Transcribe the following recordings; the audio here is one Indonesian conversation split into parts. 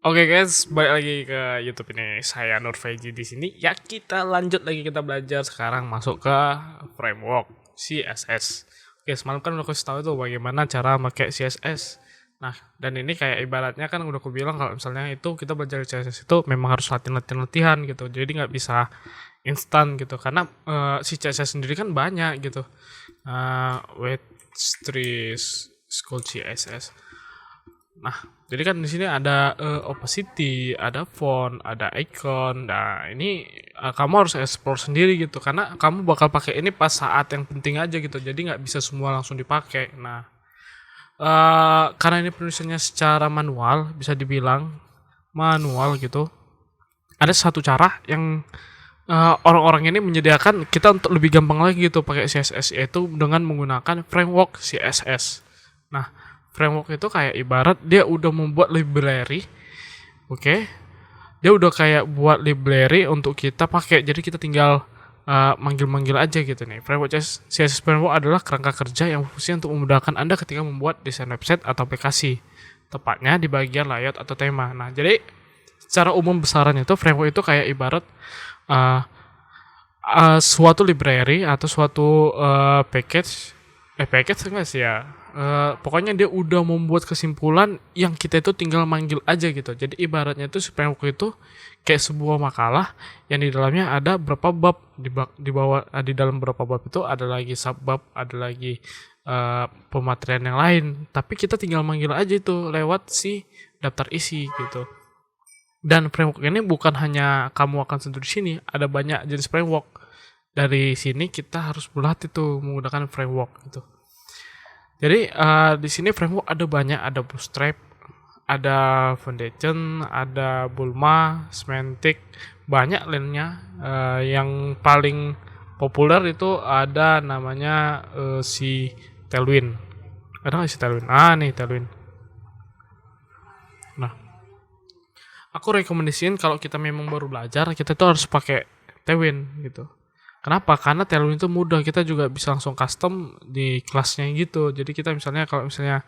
Oke guys, balik lagi ke YouTube ini. Saya Nur Feji di sini. Ya kita lanjut lagi kita belajar sekarang masuk ke framework CSS. Oke, semalam kan udah kasih tahu tuh bagaimana cara pakai CSS. Nah, dan ini kayak ibaratnya kan udah aku bilang kalau misalnya itu kita belajar CSS itu memang harus latihan gitu. Jadi nggak bisa instan gitu karena si CSS sendiri kan banyak gitu. Wait, trees, school CSS. Nah, jadi kan di sini ada opacity, ada font, ada icon. Nah, ini kamu harus explore sendiri gitu karena kamu bakal pakai ini pas saat yang penting aja gitu. Jadi nggak bisa semua langsung dipakai. Nah, karena ini penulisannya secara manual, bisa dibilang manual gitu. Ada satu cara yang orang-orang ini menyediakan kita untuk lebih gampang lagi gitu pakai CSS, yaitu dengan menggunakan framework CSS. Nah, framework itu kayak ibarat dia udah membuat library, oke? Dia udah kayak buat library untuk kita pakai. Jadi kita tinggal manggil-manggil aja gitu nih. Framework CSS framework adalah kerangka kerja yang berfungsi untuk memudahkan Anda ketika membuat desain website atau aplikasi. Tepatnya di bagian layout atau tema. Nah, jadi secara umum besaran itu framework itu kayak ibarat uh, suatu library atau suatu package enggak sih ya. Pokoknya dia udah membuat kesimpulan yang kita itu tinggal manggil aja gitu. Jadi ibaratnya itu framework itu kayak sebuah makalah yang di dalamnya ada berapa bab, di bawah di dalam berapa bab itu ada lagi subbab, ada lagi pematerian yang lain. Tapi kita tinggal manggil aja itu lewat si daftar isi gitu. Dan framework ini bukan hanya kamu akan sentuh di sini, ada banyak jenis framework. Dari sini kita harus berlatih tuh menggunakan framework gitu. Jadi di sini framework ada banyak, ada Bootstrap, ada Foundation, ada Bulma, Semantic, banyak lainnya. Yang paling populer itu ada namanya si Tailwind. Ada nggak si Tailwind? Ah nih Tailwind. Nah, aku rekomendasiin kalau kita memang baru belajar, kita tuh harus pakai Tailwind gitu. Kenapa? Karena Tailwind itu mudah, kita juga bisa langsung custom di kelasnya gitu. Jadi kita misalnya kalau misalnya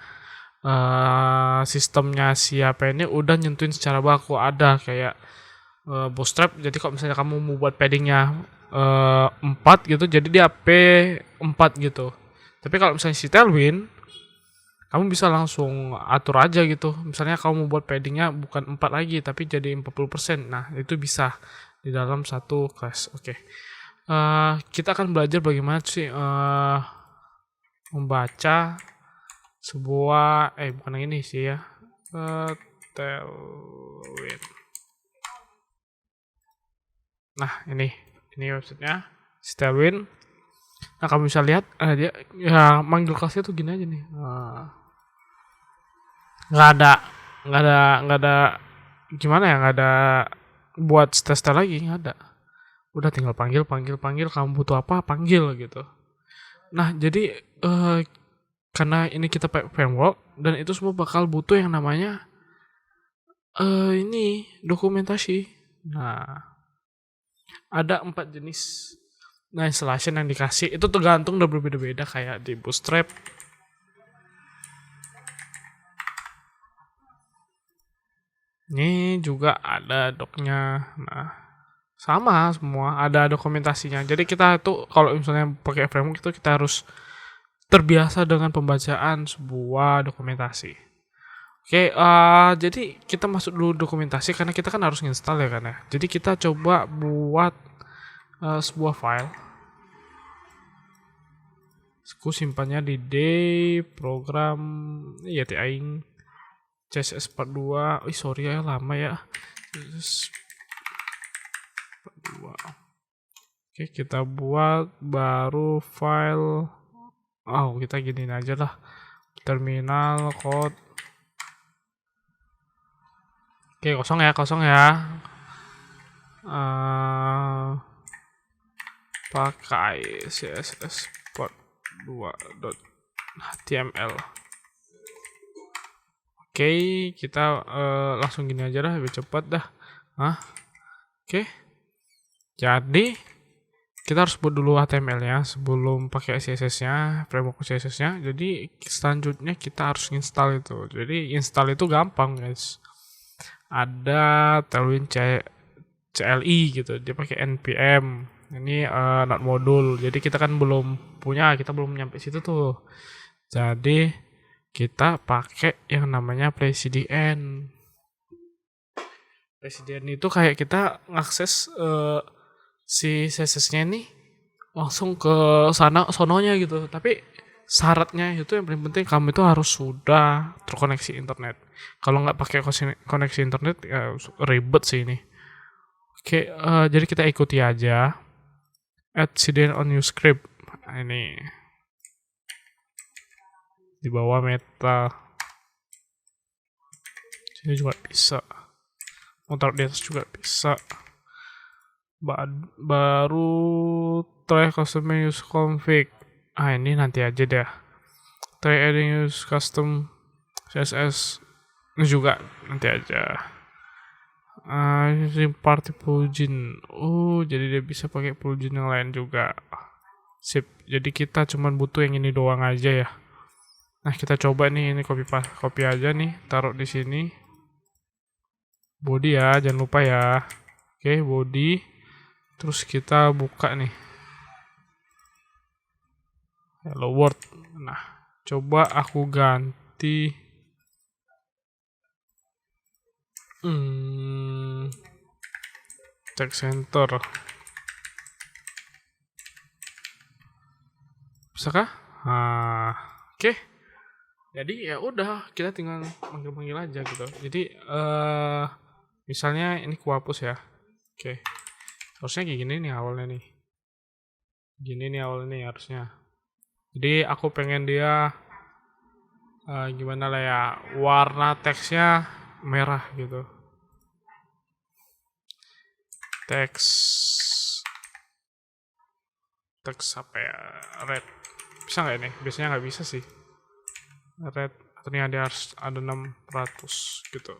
sistemnya siapa ini udah nyentuhin secara baku ada kayak bootstrap. Jadi kalau misalnya kamu mau buat paddingnya 4 gitu, jadi dia P4 gitu. Tapi kalau misalnya si Tailwind, kamu bisa langsung atur aja gitu. Misalnya kamu mau buat paddingnya bukan 4 lagi, tapi jadi 40%. Nah, itu bisa di dalam satu kelas. Oke. Kita akan belajar bagaimana sih membaca sebuah bukan yang ini sih ya. Tailwind. Nah, ini websitenya Tailwind. Nah, kamu bisa lihat dia ya manggil kelasnya tuh gini aja nih. Nggak ada nggak ada gimana ya, nggak ada buat style lagi, nggak ada. Udah tinggal panggil kamu butuh apa panggil gitu. Nah, jadi karena ini kita pakai framework dan itu semua bakal butuh yang namanya ini dokumentasi. Nah, ada 4 jenis installation yang dikasih. Itu tergantung udah berbeda-beda kayak di Bootstrap. Ini juga ada doknya. Nah, sama semua, ada dokumentasinya. Jadi kita tuh kalau misalnya pakai framework itu kita harus terbiasa dengan pembacaan sebuah dokumentasi. Oke, jadi kita masuk dulu dokumentasi karena kita kan harus install ya kan ya. Jadi kita coba buat sebuah file. Aku simpannya di D program ya aing CSS 42. Sorry ya lama ya. CSS 42. Oke, kita buat baru file. Kita giniin aja lah. Terminal code. Oke, kosong ya. Pakai CSS 42.html. Oke, kita langsung gini aja lah, lebih cepat dah. Oke. Jadi kita harus buat dulu HTML-nya sebelum pakai CSS-nya, framework CSS-nya. Jadi selanjutnya kita harus install itu. Jadi install itu gampang, guys. Ada Tailwind CLI gitu, dia pakai npm. Ini not modul, jadi kita kan belum punya, kita belum nyampe situ tuh. Jadi kita pakai yang namanya Presiden. Presiden itu kayak kita ngakses si CSS-nya ini langsung ke sononya gitu. Tapi syaratnya itu yang paling penting kamu itu harus sudah terkoneksi internet. Kalau nggak pakai koneksi internet ya ribet sih ini. Oke, jadi kita ikuti aja. Add CDN on your script. Nah, ini di bawah meta. Sini juga bisa. Mau taruh di atas juga bisa. Baru try custom use config. Ini nanti aja deh. Try adding use custom CSS. Ini juga nanti aja. Party plugin. Jadi dia bisa pakai plugin yang lain juga. Sip. Jadi kita cuman butuh yang ini doang aja ya. Nah, kita coba nih, ini copy aja nih, taruh di sini. Body ya, jangan lupa ya. Oke, body. Terus kita buka nih. Hello world. Nah, coba aku ganti text center. Bisakah? Oke. Jadi ya udah, kita tinggal manggil-manggil aja gitu. Jadi misalnya ini ku hapus ya. Oke. Harusnya kayak gini nih awalnya nih. Gini nih awalnya nih harusnya. Jadi aku pengen dia gimana lah ya, warna teksnya merah gitu. Teks apa ya, red. Bisa nggak ini? Biasanya nggak bisa sih. Red, ternyata ada 600 gitu.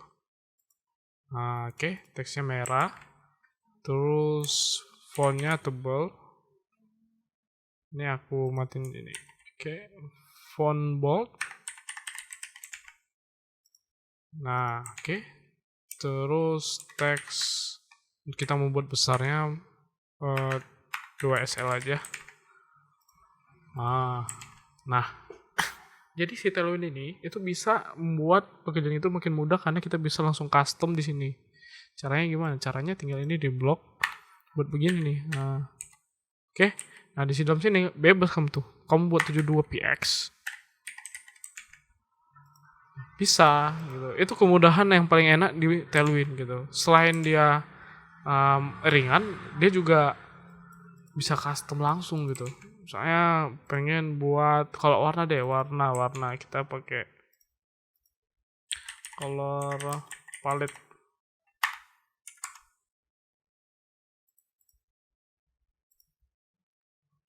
Oke, teksnya merah. Terus fontnya tebal. Ini aku matiin ini. Oke, font bold. Nah, oke. Terus teks kita mau buat besarnya 2SL aja. Nah, jadi si Tailwind ini itu bisa membuat pekerjaan itu makin mudah karena kita bisa langsung custom di sini. Caranya gimana? Caranya tinggal ini di blok buat begini nih. Oke. Nah, di dalam sini bebas kamu tuh. Kamu buat 72px. Bisa gitu. Itu kemudahan yang paling enak di Tailwind gitu. Selain dia ringan, dia juga bisa custom langsung gitu. Saya pengen buat kalau warna kita pakai color palette.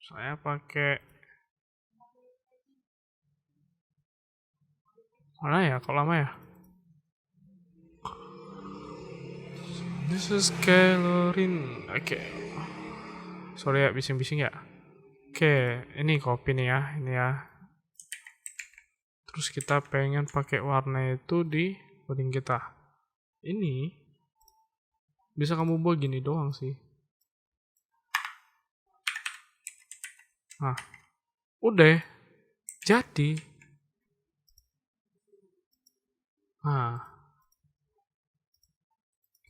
Saya pakai mana ya? Kalau lama ya. This is coloring. Oke. Sorry ya, bising-bising ya. Oke, ini copy nih ya, ini ya. Terus kita pengen pakai warna itu di coding kita. Ini bisa kamu buat gini doang sih. Nah, udah jadi. Nah,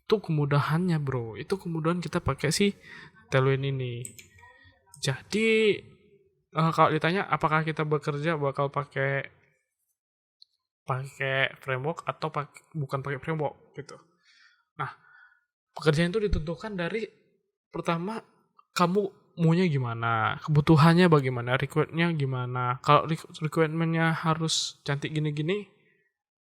itu kemudahannya bro. Itu kemudahan kita pakai si Tailwind ini. Jadi kalau ditanya apakah kita bekerja bakal pakai framework atau bukan pakai framework gitu. Nah, pekerjaan itu ditentukan dari pertama kamu maunya gimana, kebutuhannya bagaimana, requirement-nya gimana. Kalau requirement-nya harus cantik gini-gini,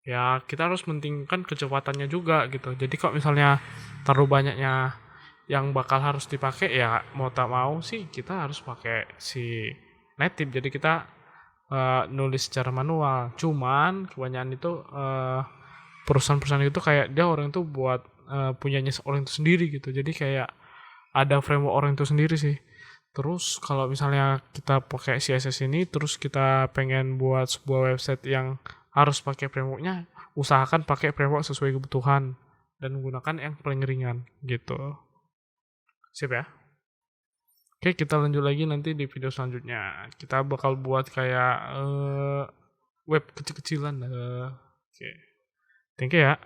ya kita harus mentingkan kecepatannya juga gitu. Jadi kalau misalnya terlalu banyaknya yang bakal harus dipakai, ya mau tak mau sih kita harus pakai si native. Jadi kita nulis secara manual. Cuman kebanyakan itu perusahaan-perusahaan itu kayak dia orang itu buat punyanya orang itu sendiri gitu. Jadi kayak ada framework orang itu sendiri sih. Terus kalau misalnya kita pakai CSS ini terus kita pengen buat sebuah website yang harus pakai frameworknya, usahakan pakai framework sesuai kebutuhan dan menggunakan yang paling ringan gitu. Sip ya. Oke, kita lanjut lagi nanti di video selanjutnya. Kita bakal buat kayak web kecil-kecilan. Oke. Thank you ya.